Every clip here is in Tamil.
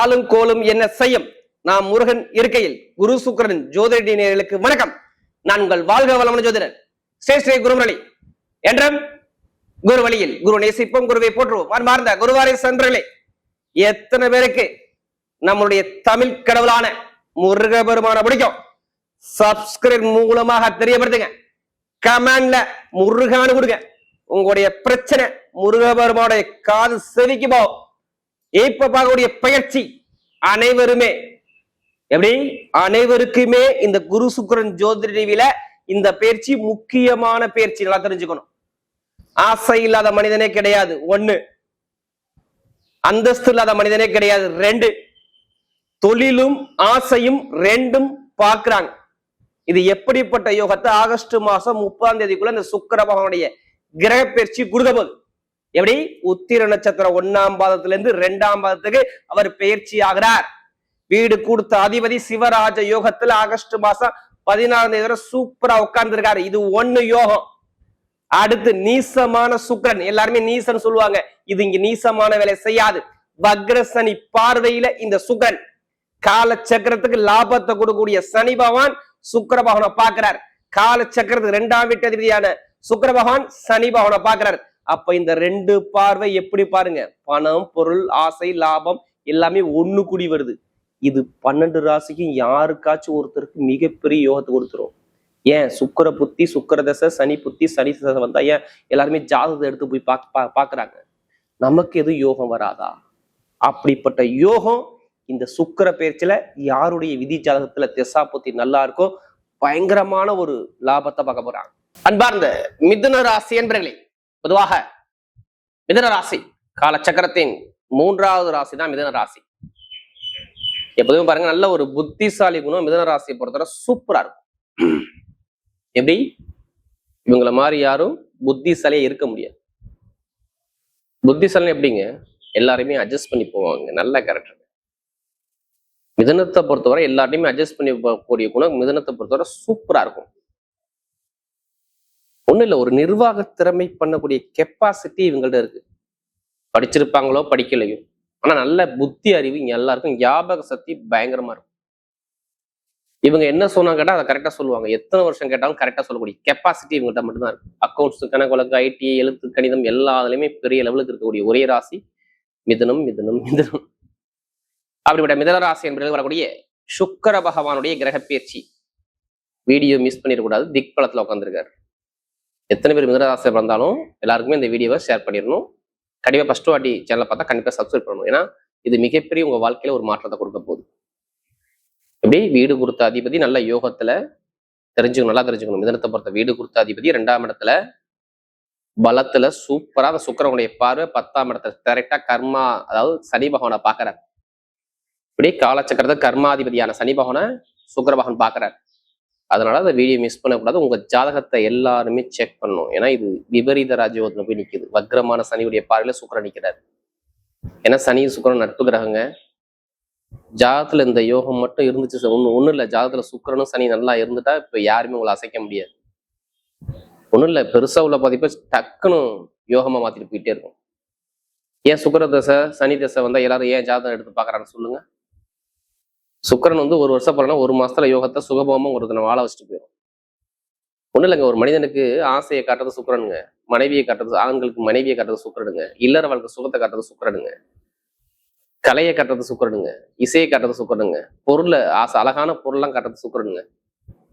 ஆளும் கோலும் என்ன செய்யும்? நாம் முருகன் இருக்கையில் குரு சுக்கிரன் ஜோதிட நேயர்களுக்கு வணக்கம். நான் உங்கள் வாழ்க வளமான ஜோதிடர் ஸ்ரீ குருமணி என்றும் குரு வழியில் குரு நேசிப்போம், குருவை போற்றுவோம். அன்பார்ந்த குருவாரை சென்றர்களே, எத்தனை பேருக்கு நம்மளுடைய தமிழ் கடவுளான முருக பெருமான பிடிக்கும்? சப்ஸ்கிரைப் மூலமாக தெரியப்படுத்துங்க. கமெண்ட்ல முருகான்னு கொடுங்க. உங்களுடைய பிரச்சனை முருக பெருமானுடைய காது செவிக்கு போகும். இப்ப பார்க்கக்கூடிய பயிற்சி அனைவருமே எப்படி அனைவருக்குமே இந்த குரு சுக்கிரன் ஜோதிட டிவியில இந்த பயிற்சி முக்கியமான பயிற்சி. நல்லா தெரிஞ்சுக்கணும். ஆசை இல்லாத மனிதனே கிடையாது. 1, அந்தஸ்து இல்லாத மனிதனே கிடையாது. 2, தொழிலும் ஆசையும் 2ம் பார்க்கிறாங்க. இது எப்படிப்பட்ட யோகத்தை ஆகஸ்ட் மாசம் 30ஆம் தேதிக்குள்ள இந்த சுக்கிர பகவானுடைய கிரக பயிற்சி கொடுக்க போகுது. எப்படி? உத்திர நட்சத்திரம் 1ஆம் பாதத்துல இருந்து 2ஆம் பாதத்துக்கு அவர் பயிற்சி ஆகிறார். வீடு கொடுத்த அதிபதி சிவராஜ யோகத்துல ஆகஸ்ட் மாசம் 16ஆம் தேதி வரை சூப்பரா உட்கார்ந்து இருக்காரு. இது 1 யோகம். அடுத்து நீசமான சுக்கிரன், எல்லாருமே நீசன் சொல்லுவாங்க. இது இங்க நீசமான வேலை செய்யாது. வக்ரசனி பார்வையில இந்த சுக்கிரன் கால சக்கரத்துக்கு லாபத்தை கொடுக்கக்கூடிய சனி பகவான் சுக்கிர பகவானை பார்க்கிறார். கால சக்கரத்துக்கு 2ஆம் வீட்டு அதிபதியான சுக்கிர பகவான் சனி பகவானை பார்க்கிறார். அப்ப இந்த 2 பார்வை எப்படி பாருங்க, பணம், பொருள், ஆசை, லாபம் எல்லாமே ஒண்ணு கூடி வருது. இது 12 ராசிக்கும் யாருக்காச்சும் ஒருத்தருக்கு மிகப்பெரிய யோகத்தை கொடுத்துரும். ஏன்? சுக்கிர புத்தி, சுக்கிர தசை, சனி புத்தி, சனி தசை வந்தா ஏன் எல்லாருமே ஜாதகத்தை எடுத்து போய் பாக்குறாங்க? நமக்கு எதுவும் யோகம் வராதா? அப்படிப்பட்ட யோகம் இந்த சுக்கிர பயிற்சியில யாருடைய விதி ஜாதகத்துல திசா புத்தி நல்லா இருக்கோ பயங்கரமான ஒரு லாபத்தை பார்க்க போறாங்க. அன்பார்ந்த மிதுன ராசி என்பர்களே, பொதுவாக மிதுன ராசி காலச்சக்கரத்தின் 3ஆவது ராசி தான் மிதுன ராசி. எப்போதுமே பாருங்க, நல்ல ஒரு புத்திசாலி குணம் மிதுன ராசியை பொறுத்தவரை சூப்பரா இருக்கும். எப்படி? இவங்கள மாதிரி யாரும் புத்திசாலியா இருக்க முடியாது. புத்திசாலி எப்படிங்க? எல்லாரையுமே அட்ஜஸ்ட் பண்ணி போவாங்க. நல்ல கேரக்டர். மிதுனத்தை பொறுத்தவரை எல்லாத்தையுமே அட்ஜஸ்ட் பண்ணி போகக்கூடிய குணம் மிதுனத்தை பொறுத்தவரை சூப்பரா இருக்கும். ஒண்ணு இல்ல, ஒரு நிர்வாக திறமை பண்ணக்கூடிய கெப்பாசிட்டி இவங்கள்ட்ட இருக்கு. படிச்சிருப்பாங்களோ படிக்கலையோ, ஆனா நல்ல புத்தி அறிவு இங்க எல்லாருக்கும், ஞாபக சக்தி பயங்கரமா இருக்கும். இவங்க என்ன சொன்னாங்க கேட்டா அதை கரெக்டா சொல்லுவாங்க. எத்தனை வருஷம் கேட்டாலும் கரெக்டா சொல்லக்கூடிய கெப்பாசிட்டி இவங்கள்ட்ட மட்டும்தான் இருக்கு. அக்கௌண்ட்ஸ், கணக்கு வழக்கு, ஐடி, எழுத்து, கணிதம் எல்லாத்துலயுமே பெரிய லெவலுக்கு இருக்கக்கூடிய ஒரே ராசி மிதுனம். மிதுனம் மிதுனம் அப்படிப்பட்ட மிதுன ராசி என்பது வரக்கூடிய சுக்கிர பகவானுடைய கிரக பயிற்சி வீடியோ மிஸ் பண்ணிடக்கூடாது. திக் பலத்துல உட்காந்துருக்காரு. எத்தனை பேர் மிதுன ராசியில் பிறந்தாலும் எல்லாருக்குமே இந்த வீடியோவை ஷேர் பண்ணிடணும். கண்டிப்பா ஃபர்ஸ்ட் வாட்டி சேனலை பார்த்தா கண்டிப்பா சப்ஸ்கிரைப் பண்ணணும். ஏன்னா இது மிகப்பெரிய உங்க வாழ்க்கையில ஒரு மாற்றத்தை கொடுக்க போகுது. எப்படி? வீடு கொடுத்த அதிபதி நல்ல யோகத்துல நல்லா தெரிஞ்சுக்கணும். மிதுனத்தை பொறுத்த வீடு கொடுத்த அதிபதி 2ஆம் இடத்துல பலத்துல சூப்பரா அந்த சுக்கிரனுடைய பார்வை 10ஆம் இடத்துல கரெக்டா கர்மா, அதாவது சனி பகவானை பாக்குறாரு. இப்படி காலச்சக்கரத்தை கர்மாதிபதியான சனி பகவானை சுக்கிர பகவான் பாக்குறாரு. அதனால அந்த வீடியோ மிஸ் பண்ணக்கூடாது. உங்க ஜாதகத்தை எல்லாருமே செக் பண்ணணும். ஏன்னா இது விபரீத ராஜயோகத்துல போய் நிக்குது. வக்ரமான சனியுடைய பார்வையில சுக்கிரன் நிக்கிறாரு. ஏன்னா சனி சுக்கிரன் நட்பு கிரகங்க. ஜாதகத்துல இந்த யோகம் மட்டும் இருந்துச்சு. ஒண்ணும் இல்ல, ஜாதகத்துல சுக்கிரனும் சனி நல்லா இருந்துட்டா இப்ப யாருமே உங்களை அசைக்க முடியாது. ஒண்ணும் இல்ல, பெருசா உள்ள பாதிப்பை டக்குன்னு யோகமா மாத்திட்டு போயிட்டே இருக்கும். ஏன் சுக்கிர தசை சனி தசை வந்தா எல்லாரும் ஏன் ஜாதகம் எடுத்து பாக்குறான்னு சொல்லுங்க. சுக்கிரன் வந்து 1 வருஷம் போறனா 1 மாசத்துல யோகத்தை சுகபமா ஒருத்தனை வாழ வச்சுட்டு போயிடும். ஒண்ணு இல்லைங்க, ஒரு மனிதனுக்கு ஆசையை காட்டுறது சுக்கிரனுங்க, மனைவியை காட்டுறது, ஆண்களுக்கு மனைவியை காட்டுறது சுக்கிரனுங்க, இல்லற வாழ்க்கை சுகத்தை காட்டுறது சுக்கிரனுங்க, கலையை காட்டுறது சுக்கிரனுங்க, இசையை காட்டுறது சுக்கிரனுங்க, பொருளை ஆசை அழகான பொருள்லாம் காட்டுறது சுக்கிரனுங்க.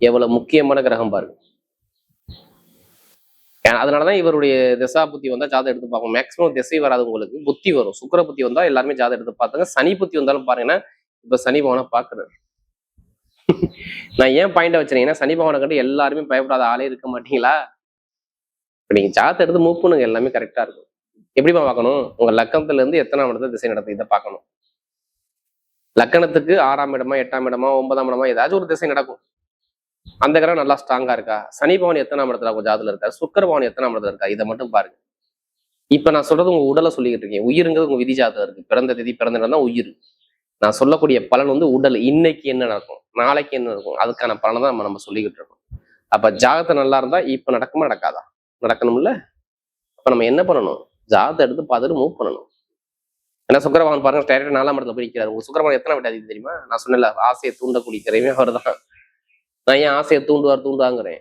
எவ்வளவு முக்கியமான கிரகம் பாருங்க. அதனாலதான் இவருடைய திசா புத்தி வந்தா ஜாதகம் எடுத்து பார்ப்போம். மேக்சிமம் திசை வராது, உங்களுக்கு புத்தி வரும். சுக்கிர புத்தி வந்தா எல்லாருமே ஜாதகம் எடுத்து பார்த்தாங்க. சனி புத்தி வந்தாலும் பாருங்கன்னா இப்ப சனி பகவானை பாக்குறாரு. நான் ஏன் பாயிண்ட் வச்சிருக்கேன்னா, சனி பகவானை கண்டு எல்லாருமே பயப்படாத ஆளே இருக்க மாட்டீங்களா? இப்ப நீங்க ஜாதகத்தை எடுத்து மூவ் பண்ணுங்க, எல்லாமே கரெக்டா இருக்கும். எப்படிமா பார்க்கணும்? உங்க லக்கணத்துல இருந்து எத்தனாம் இடத்துல திசை நடக்குது இதை பார்க்கணும். லக்கணத்துக்கு 6ஆம் இடமா, 8ஆம் இடமா, 9ஆம் இடமா ஏதாச்சும் ஒரு திசை நடக்கும். அந்த கிரகம் நல்லா ஸ்ட்ராங்கா இருக்கா? சனி பகவான் எத்தனாம் இடத்துல ஜாதகத்துல இருக்கா? சுக்கிர பகவான் எத்தனாம் இடத்துல இருக்கா? இதை மட்டும் பாருங்க. இப்ப நான் சொல்றது உங்க உடலை சொல்லிக்கிட்டு இருக்கேன். உயிருங்கிறது உங்க விதி ஜாதகம் இருக்கு. பிறந்த தேதி பிறந்த இடம் தான் உயிர். நான் சொல்லக்கூடிய பலன் வந்து உடல். இன்னைக்கு என்ன நடக்கும், நாளைக்கு என்ன நடக்கும், அதுக்கான பலனை தான் நம்ம சொல்லிக்கிட்டு இருக்கோம். அப்ப ஜாதகத்தை நல்லா இருந்தா இப்ப நடக்குமா நடக்காதா? நடக்கணும்ல. அப்ப நம்ம என்ன பண்ணணும்? ஜாதகத்தை எடுத்து பார்த்துட்டு மூவ் பண்ணணும். ஏன்னா சுக்கிரபகவான் பாருங்க டைரக்டா 4ஆம் இடத்துல போய் நிற்கிறாரு. உங்க சுக்கிரபகவான் எத்தனை விட்டு அதிகம் தெரியுமா? நான் சொன்னல, ஆசையை தூண்டக்கூடிய கிரகமே அவர் தான். நான் ஏன் ஆசையை தூண்டுவாங்கிறேன்.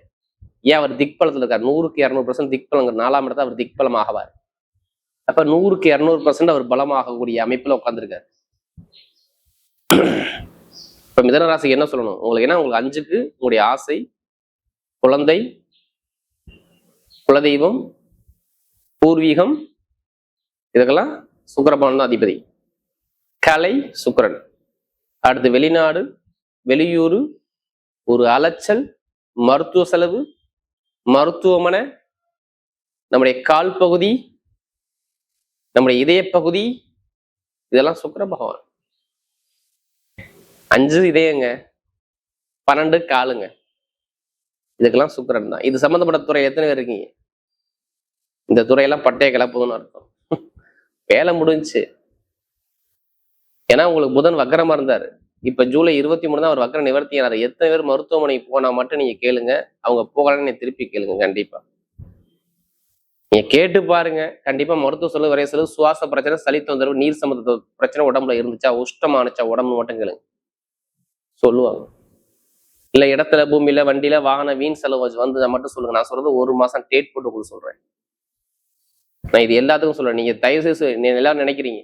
ஏன் அவர் திக்பலத்துல இருக்காரு? 100க்கு 200% திக்பலங்கிற 4ஆம் இடத்துல அவர் திக்பலம் ஆகவார். அப்ப 100க்கு 200% அவர் பலமாகக்கூடிய அமைப்புல உட்கார்ந்துருக்காரு. இப்ப மிதனராசிக்கு என்ன சொல்லணும் உங்களுக்கு? ஏன்னா உங்களுக்கு 5க்கு உங்களுடைய ஆசை, குழந்தை, குலதெய்வம், பூர்வீகம், இதுக்கெல்லாம் சுக்கிரபகவான் தான் அதிபதி. கலை சுக்கிரன். அடுத்து வெளிநாடு, வெளியூர், ஒரு அலைச்சல், மருத்துவ செலவு, மருத்துவமனை, நம்முடைய கால் பகுதி, நம்முடைய இதய பகுதி, இதெல்லாம் சுக்கிர பகவான். 5 இதயங்க, 12 காலுங்க, இதுக்கெல்லாம் சுக்கிரன் தான். இது சம்பந்தப்பட்ட துறை எத்தனை பேர் இருக்கீங்க? இந்த துறையெல்லாம் பட்டைய கிளப்புதுன்னு அர்த்தம். வேலை முடிஞ்சு. ஏன்னா உங்களுக்கு புதன் வக்கரமா இருந்தாரு. இப்ப ஜூலை 23 தான் அவர் வக்கர நிவர்த்தி ஆனாரு. எத்தனை பேர் மருத்துவமனை போனா மட்டும் நீங்க கேளுங்க, அவங்க போகலன்னு திருப்பி கேளுங்க. கண்டிப்பா நீங்க கேட்டு பாருங்க. கண்டிப்பா மருத்துவ செலவு, வரைய செலவு, சுவாச பிரச்சனை, சளி தொந்தரவு, நீர் சம்பந்த பிரச்சனை உடம்புல இருந்துச்சா, உஷ்டமானுச்சா உடம்பு மட்டும் கேளுங்க, சொல்லுவாங்க. இல்ல இடத்துல, பூமியில, வண்டியில, வாகன வீண் செலவு வந்து மட்டும் சொல்லுங்க. நான் சொல்றது 1 மாசம் டேட் போட்டு உங்களுக்கு சொல்றேன். நான் இது எல்லாத்துக்கும் சொல்றேன். நீங்க தயவு செய்து எல்லாரும் நினைக்கிறீங்க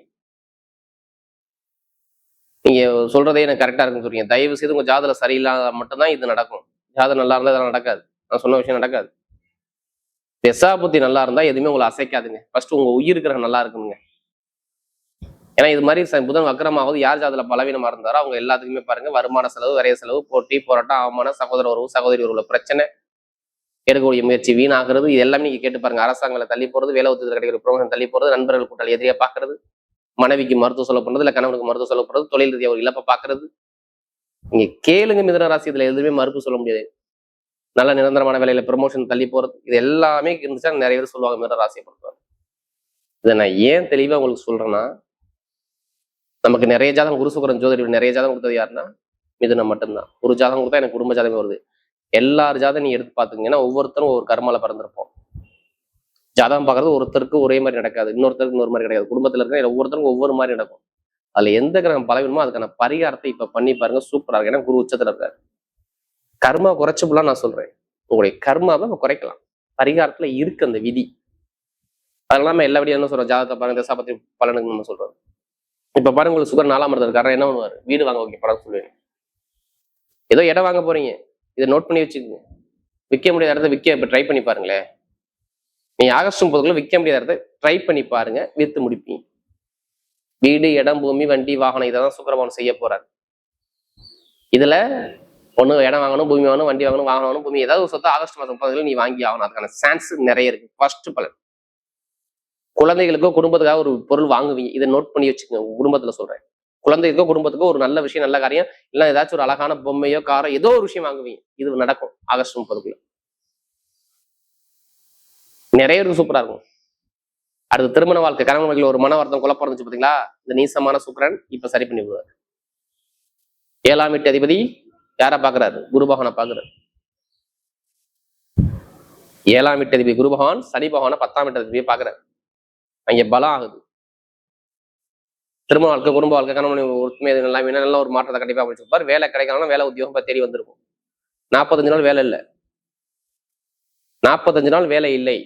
நீங்க சொல்றதே எனக்கு கரெக்டா இருக்குன்னு சொல்றீங்க. தயவு செய்து உங்க ஜாதல சரியில்லாத மட்டும்தான் இது நடக்கும். ஜாதகம் நல்லா இருந்தா இதெல்லாம் நடக்காது. நான் சொன்ன விஷயம் நடக்காது. தசாபுத்தி நல்லா இருந்தா எதுவுமே உங்களை அசைக்காதுங்க. ஃபர்ஸ்ட் உங்க உயிருக்கு நல்லா இருக்குங்க. ஏன்னா இது மாதிரி புதன் வக்கரமாவது யார் ஜாதல பலவீனமா இருந்தாரோ அவங்க எல்லாத்துக்குமே பாருங்க வருமான செலவு, வரைய செலவு, போட்டி, போராட்டம், அவமானம், சகோதர உறவு, சகோதரி உறவுல பிரச்சனை, எடுக்கக்கூடிய முயற்சி வீணாகிறது, இது எல்லாமே நீங்க கேட்டு பாருங்க. அரசாங்கங்களை தள்ளி போறது, வேலை உத்தியத்தில் கிடைக்கிற ப்ரொமோஷன் தள்ளி போறது, நண்பர்கள் கூட்டாளி எதிரியா பாக்குறது, மனைவிக்கு மருத்துவ செலவு பண்றது, இல்ல கணவனுக்கு மருத்துவ செலவு பண்றது, தொழில் ரீதியாக ஒரு இழப்பை பாக்குறது. நீங்க கேளுங்க மிதுன ராசி, இதுல எதுவுமே மறுப்பு சொல்ல முடியாது. நல்ல நிரந்தரமான வேலையில ப்ரமோஷன் தள்ளி போறது, இது எல்லாமே இருந்துச்சா நிறைய பேர் சொல்லுவாங்க மிதுன ராசியை பொறுத்தவரை. இதை நான் ஏன் தெளிவா உங்களுக்கு சொல்றேன்னா, நமக்கு நிறைய ஜாதகம் குரு சுக்கிரன் ஜோதிடர் நிறைய ஜாதகம் கொடுத்தது யாருன்னா மிதுனம் மட்டும்தான். ஒரு ஜாதகம் கொடுத்தா எனக்கு குடும்ப ஜாதகம் வருது. எல்லார் ஜாதகம் நீ எடுத்து பாத்துங்க. ஏன்னா ஒவ்வொருத்தரும் ஒவ்வொரு கர்மால பிறந்திருப்போம். ஜாதகம் பார்க்கறது ஒருத்தருக்கு ஒரே மாதிரி நடக்காது, இன்னொருத்தருக்கு இன்னொரு மாதிரி கிடையாது. குடும்பத்துல இருக்க ஒவ்வொருத்தருக்கும் ஒவ்வொரு மாதிரி நடக்கும். அதுல எந்த கிரகம் பலவீனமோ அதுக்கான பரிகாரத்தை இப்ப பண்ணி பாருங்க, சூப்பரா இருக்கு. ஏன்னா குரு உச்சத்துல இருக்காரு. கர்மா குறைச்சுலாம் நான் சொல்றேன். உங்களுடைய கர்மாவை குறைக்கலாம். பரிகாரத்துல இருக்கு அந்த விதி. அதெல்லாம் எல்லா விடியும் என்ன சொல்றோம், ஜாதகத்தை பாருங்க, தசாபத்தி பலனுக்கு நம்ம சொல்றோம். இப்ப பாருங்க உங்களுக்கு சுகர் 4ஆம் இடத்துல இருக்காரு, என்ன பண்ணுவாரு, வீடு வாங்க வைக்க படம் சொல்லுவேன். ஏதோ இடம் வாங்க போறீங்க, இதை நோட் பண்ணி வச்சுக்கோங்க. விற்க முடியாத இடத்த விற்க இப்ப ட்ரை பண்ணி பாருங்களேன். நீங்க ஆகஸ்ட் 30 விற்க முடியாத இடத்த ட்ரை பண்ணி பாருங்க, வித்து முடிப்பீங்க. வீடு, இடம், பூமி, வண்டி, வாகனம், இதான் சுக்கிரபகவான் செய்ய போறாரு. இதுல ஒண்ணு இடம் வாங்கணும், பூமி வாங்கணும், வண்டி வாங்கணும், வாங்கணும், பூமி, ஏதாவது ஒரு சொத்தை ஆகஸ்ட் மாதம் 30 நீ வாங்கி ஆகணும். அதுக்கான சான்ஸ் நிறைய இருக்கு. ஃபர்ஸ்ட் பலன், குழந்தைகளுக்கோ குடும்பத்துக்காக ஒரு பொருள் வாங்குவீங்க, இதை நோட் பண்ணி வச்சுக்கோங்க. குடும்பத்துல சொல்றேன், குழந்தைக்கோ குடும்பத்துக்கோ ஒரு நல்ல விஷயம், நல்ல காரியம், இல்ல ஏதாச்சும் ஒரு அழகான பொம்மையோ காரோ ஏதோ ஒரு விஷயம் வாங்குவீங்க. இது நடக்கும் ஆகஸ்ட் 30. நிறைய பேருக்கு சூப்பரா இருக்கும். அடுத்து திருமண வாழ்க்கை, கணவன் மனைவியில் ஒரு மன வருத்தம், குழப்பம் இருந்துச்சு பாத்தீங்களா, இந்த நீசமான சுக்கிரன் இப்ப சரி பண்ணி விடுவார். 7ஆம் வீட்டு அதிபதி யாரா பாக்குறாரு, குரு பகவானை பாக்குறாரு. 7ஆம் வீட்டு அதிபதி குரு பகவான் சனி பகவானை 10ஆம் வீட்டு அதிபதியை பாக்குறாரு. அங்க பலம் ஆகுது. திருமண வாழ்க்கை, குடும்ப வாழ்க்கை, கணவன் ஒற்றுமை நல்ல ஒரு மாற்றத்தை கண்டிப்பா படிச்சிருப்பார். வேலை கிடைக்கலாம், வேலை உத்தியோகம் தேடி வந்திருக்கும். 45 நாள் வேலை இல்லை, 45 நாள் வேலை இல்லை,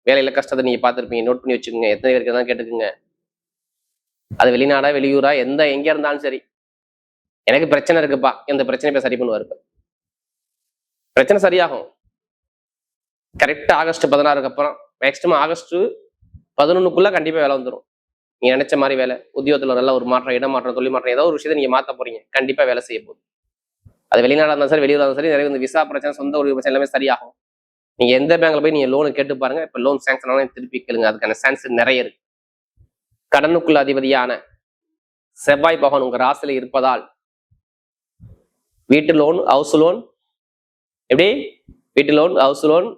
வேலையில கஷ்டத்தை நீங்க பார்த்துருப்பீங்க. நோட் பண்ணி வச்சுக்கோங்க. எத்தனை பேருக்கு தான் கேட்டுக்குங்க. அது வெளிநாடா வெளியூரா எங்க இருந்தாலும் சரி, எனக்கு பிரச்சனை இருக்குப்பா, எந்த பிரச்சனை போய் சரி பண்ணுவாரு. பிரச்சனை சரியாகும். கரெக்டா ஆகஸ்ட் 16 அப்புறம், மேக்சிமம் ஆகஸ்ட் 11 கண்டிப்பா வேலை வந்துடும். நீங்க நினைச்ச மாதிரி வேலை, உத்தியோகத்துல நல்ல ஒரு மாற்றம், இடமாற்றம், தொழில் மாற்றம், ஏதோ ஒரு விஷயத்தை நீங்க மாத்த போறீங்க. கண்டிப்பா வேலை செய்ய போகுது. அது வெளிநாடா இருந்தாலும் சரி, வெளியூரா இருந்தாலும் சரி, நிறைய இந்த விசா பிரச்சனை, சொந்த ஒரு பிரச்சனை எல்லாமே சரியாகும். நீங்க எந்த பேங்க்ல போய் நீங்க லோனு கேட்டு பாருங்க. இப்ப லோன் சாங்ஷன் ஆனாலும் திருப்பி கேளுங்க. அதுக்கான சான்ஸ் நிறைய இருக்கு. கடனுக்குள்ள அதிபதியான செவ்வாய் பகவான் உங்க ராசியில இருப்பதால் வீட்டு லோன், ஹவுஸ் லோன், எப்படி வீட்டு லோன், ஹவுஸ் லோன்,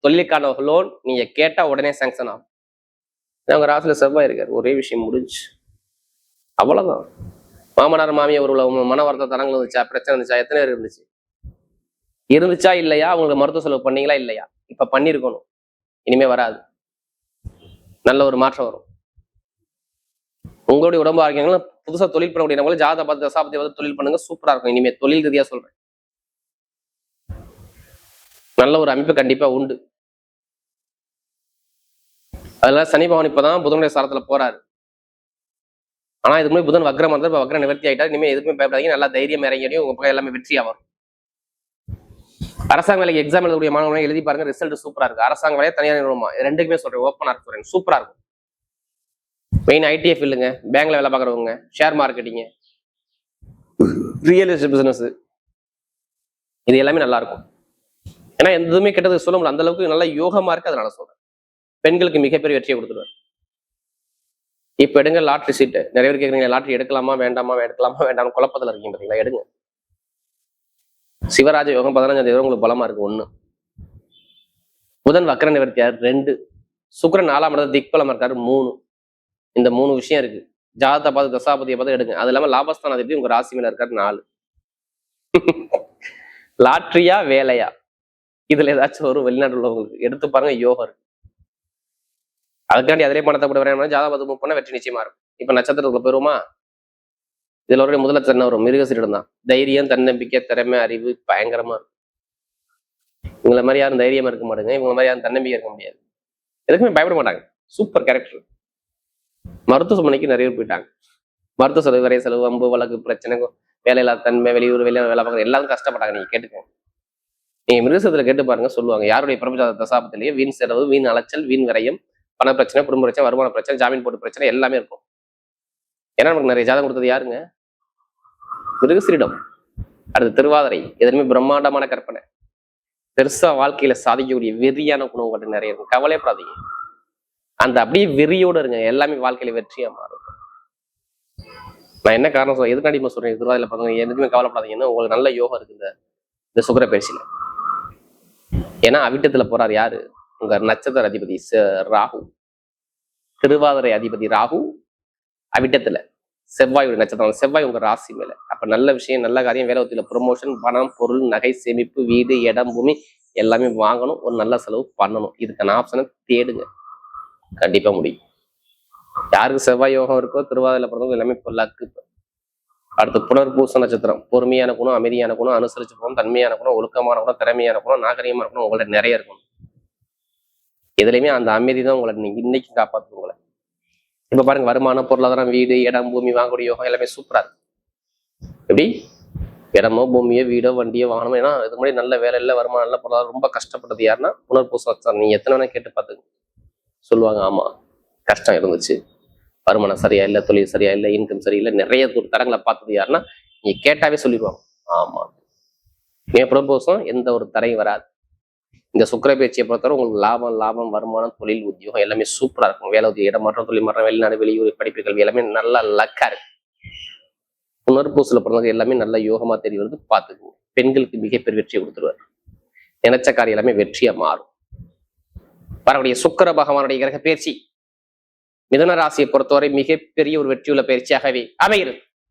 தொழிலுக்கான லோன் நீங்க கேட்டா உடனே சாங்ஷன் ஆகும். உங்க ராசியில செவ்வாய் இருக்காரு, ஒரே விஷயம் முடிஞ்சு. அவ்வளவுதான். மாமனார் மாமியார் ஒரு மன வருத்த தரங்கள் இருந்துச்சா, பிரச்சனை இருந்துச்சா, எத்தனை பேர் இருந்துச்சா இல்லையா, அவங்களுக்கு மருத்துவ செலவு பண்ணீங்களா இல்லையா, இப்ப பண்ணிருக்கணும். இனிமே வராது, நல்ல ஒரு மாற்றம் வரும். உங்களுடைய உடம்பு ஆரோக்கியங்களா புதுசா தொழில் பண்ணக்கூடிய ஜாதக பார்த்து தசாபதி பார்த்து தொழில் பண்ணுங்க, சூப்பரா இருக்கும். இனிமே தொழில் ரீதியா சொல்றேன், நல்ல ஒரு அமைப்பு கண்டிப்பா உண்டு. அதனால சனி பகவான் இப்பதான் புதனுடைய சாரத்துல போறாரு. ஆனா இதுக்கு முன்னாடி புதன் வக்ரம் வந்தார், வக்ர நிவர்த்தி ஆயிட்டார். இனிமே எதுவுமே பயப்படாதீங்க, நல்லா தைரியம் இறங்கி உங்க பக்கம் எல்லாமே வெற்றியா வரும். அரசாங்க வேலைக்கு எக்ஸாம் எழுதக்கூடிய மாணவர்கள் எழுதி பாருங்க, ரிசல்ட் சூப்பரா இருக்கு. அரசாங்க வேலையை தனியார் நிறுவனமா, ரெண்டுக்குமே சொல்றேன், ஓப்பனா சொல்றேன், சூப்பரா இருக்கும். மெயின் ஐடிஎஃப் இல்லைங்க, பேங்க்ல வேலை பார்க்குறவங்க, share marketing, real estate business, இது எல்லாமே நல்லா இருக்கும். ஏன்னா எதுவுமே கெட்டது சொல்ல முடியல, அந்த அளவுக்கு நல்ல யோகமா இருக்கு. அதனால சொல்றேன், பெண்களுக்கு மிகப்பெரிய வெற்றியை கொடுத்துருவார். இப்ப எடுங்க லாட்ரி சீட்டு. நிறைய பேர் கேட்குறீங்க, லாட்ரி எடுக்கலாமா வேண்டாமா, எடுக்கலாமா வேண்டாம் குழப்பத்தில் இருக்கீங்க பார்த்தீங்களா? எடுங்க. சிவராஜ யோகம் 15ஆம் தேதி உங்களுக்கு பலமா இருக்கு. 1 புதன் வக்ர நிவர்த்தியார், 2 சுக்கிரன் 4ஆம் இடத்துல திக்பலம் இருக்காரு, 3. இந்த 3 விஷயம் இருக்கு. ஜாதகத்தை பார்த்து தசாபதியை பார்த்து எடுங்க. அது இல்லாம லாபஸ்தானாதிபதி உங்க ராசி மேல இருக்காரு, 4. லாட்ரியா வேலையா, இதுல ஏதாச்சும் ஒரு வெளிநாட்டு உள்ளவங்களுக்கு எடுத்து பாருங்க, யோகம் இருக்கு. அதுக்காண்டி அதிலே பணத்தை கூட வரையா ஜாதகம் மூவ் பண்ண வெற்றி நிச்சயமா இருக்கும். இப்ப நட்சத்திரத்துக்குள்ள போயிருவோமா? இதுல ஒரு முதல்ல என்ன வரும்? மிருகசீரிடம் தான். தைரியம், தன்னம்பிக்கை, திறமை, அறிவு பயங்கரமா இருக்கும். இவங்கள மாதிரி யாரும் தைரியமா இருக்க மாட்டாங்க, இவங்க மாதிரி யாரும் தன்னம்பிக்கை இருக்க முடியாது. எதுக்குமே பயப்பட மாட்டாங்க, சூப்பர் கேரக்டர். மருத்துவமனைக்கு நிறைய பேர் போயிட்டாங்க. மருத்துவ செலவு, வரைய செலவு, வம்பு வழக்கு பிரச்சனை, வேலையில்லா தன்மை, வெளியூர் வேலை பார்க்குற எல்லாரும் கஷ்டப்பட்டாங்க. நீங்க கேட்டுக்கோங்க, நீங்க மிருகசத்துல கேட்டு பாருங்க, சொல்லுவாங்க. யாருடைய பிரபஞ்ச தசாபத்திலேயே வீண் செலவு, வீண் அலைச்சல், வீண் விரயம், பண பிரச்சனை, குடும்ப பிரச்சனை, வருமான பிரச்சனை, ஜாமீன் போட்டு பிரச்சனை எல்லாமே இருக்கும். ஏன்னா நமக்கு நிறைய ஜாதகம் கொடுத்தது யாருங்க? மிருகசீரிடம். அடுத்து திருவாதிரை. எதுவுமே பிரம்மாண்டமான கற்பனை, பெருசா வாழ்க்கையில சாதிக்கக்கூடிய வெறியான குணங்கள் நிறைய இருக்கும். கவலைப்படாதீங்க, அந்த அப்படியே வெறியோட இருங்க, எல்லாமே வாழ்க்கையில வெற்றியா மாறும். நான் என்ன காரணம் சொல்றேன், எதுக்காண்டி சொல்றேன், திருவாதிரை பாருங்க, எதுக்குமே கவலைப்படாதீங்கன்னா உங்களுக்கு நல்ல யோகம் இருக்கு இந்த சுக்கிர பயிற்சியில. ஏன்னா அவிட்டத்துல போறாரு யாரு? உங்க நட்சத்திர அதிபதி ராகு. திருவாதிரை அதிபதி ராகு அவிட்டத்துல, செவ்வாயுடைய நட்சத்திரம், செவ்வாய் உங்க ராசி மேல. அப்ப நல்ல விஷயம், நல்ல காரியம், வேலை ஒத்தியில ப்ரொமோஷன், பணம், பொருள், நகை, சேமிப்பு, வீடு, இடம், பூமி எல்லாமே வாங்கணும், ஒரு நல்ல செலவு பண்ணணும். இதுக்கான ஆப்ஷனை தேடுங்க, கண்டிப்பா முடியும். யாருக்கு செவ்வாய் யோகம் இருக்கோ திருவாதிரையில பிறந்தவங்க எல்லாமே லக்கு. அடுத்து புனர்பூச நட்சத்திரம். பொறுமையான குணம், அமைதியான குணம், அனுசரிச்சு போகணும், தன்மையான குணம், ஒழுக்கமான குணம், திறமையான குணம், நாகரீகமான குணம் உங்கள்ட்ட நிறைய இருக்கணும். எதுலையுமே அந்த அமைதி தான் உங்களை நீங்க இன்னைக்கு காப்பாற்று உங்களை. இப்ப பாருங்க, வருமானம், பொருளாதாரம், வீடு, இடம், பூமி வாங்கக்கூடிய யோகம் எல்லாமே சூப்பரா இருக்கு. எப்படி இடமோ, பூமியோ, வீடோ, வண்டியோ, வாகனமோ. ஏன்னா இதுக்கு முன்னாடி நல்ல வேலை இல்லை, வருமானம் இல்லை, பொருளாதாரம் ரொம்ப கஷ்டப்பட்டது யாருன்னா புனர்பூச நட்சத்திரம். நீங்க எத்தனை வேணா கேட்டு பார்த்துங்க, சொல்லுவாங்க. ஆமா, கஷ்டம் இருந்துச்சு, வருமானம் சரியா இல்லை, தொழில் சரியா இல்லை, இன்கம் சரியில்லை, நிறைய தரங்களை பார்த்தது யாருன்னா நீங்க கேட்டாவே சொல்லிடுவாங்க. ஆமா, நீங்க புனர்பூசம் எந்த ஒரு தரையும் வராது. இந்த சுக்கிர பயிற்சியை பொறுத்தவரை உங்களுக்கு லாபம், வருமானம், தொழில், உத்தியோகம் எல்லாமே சூப்பரா இருக்கும். வேலை, உத்தியோக, இடமாற்றம், தொழில் மாற்றம், வெளிநாடு, வெளியூர், படிப்பு, கல்வி எல்லாமே நல்லா லக்கா இருக்கு. புனர்பூசல பிறந்தது எல்லாமே நல்ல யோகமா தெரிய வருது, பார்த்துக்குங்க. பெண்களுக்கு மிகப்பெரிய வெற்றியை கொடுத்துருவார். நினைச்ச காரியம் எல்லாமே வெற்றியா மாறும். வரக்கூடிய சுக்கிர பகவானுடைய கிரக பயிற்சி மிதுன ராசியை பொறுத்தவரை மிகப்பெரிய ஒரு வெற்றியுள்ள பயிற்சியாகவே அமைகிறது.